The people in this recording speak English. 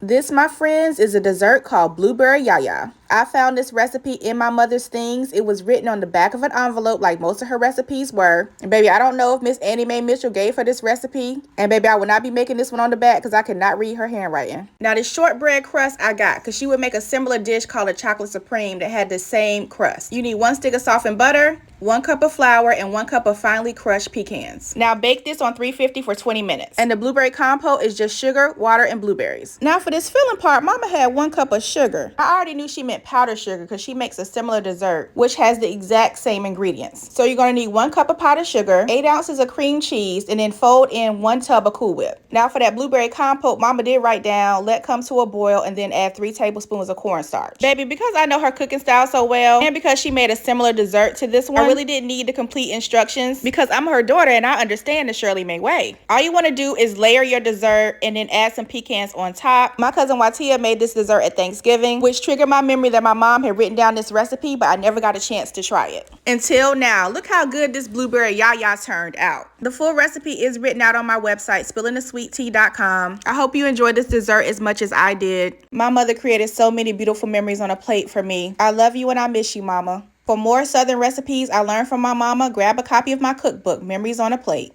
This, my friends, is a dessert called blueberry yaya. I found this recipe in my mother's things. It was written on the back of an envelope like most of her recipes were. And baby, I don't know if Miss Annie Mae Mitchell gave her this recipe. And baby, I will not be making this one on the back because I cannot read her handwriting. Now this shortbread crust I got because she would make a similar dish called a chocolate supreme that had the same crust. You need 1 stick of softened butter, 1 cup of flour, and 1 cup of finely crushed pecans. Now bake this on 350 for 20 minutes. And the blueberry compote is just sugar, water, and blueberries. Now for this filling part, Mama had 1 cup of sugar. I already knew she meant powdered sugar because she makes a similar dessert which has the exact same ingredients. So you're going to need 1 cup of powdered sugar, 8 ounces of cream cheese, and then fold in 1 tub of Cool Whip. Now for that blueberry compote, Mama did write down, let come to a boil and then add 3 tablespoons of cornstarch. Baby, because I know her cooking style so well and because she made a similar dessert to this one, I really didn't need the complete instructions because I'm her daughter and I understand the Shirley May way. All you want to do is layer your dessert and then add some pecans on top. My cousin Watia made this dessert at Thanksgiving, which triggered my memory that my mom had written down this recipe, but I never got a chance to try it. Until now, look how good this blueberry yaya turned out. The full recipe is written out on my website, spillingthesweettea.com. I hope you enjoyed this dessert as much as I did. My mother created so many beautiful memories on a plate for me. I love you and I miss you, Mama. For more Southern recipes I learned from my mama, grab a copy of my cookbook, Memories on a Plate.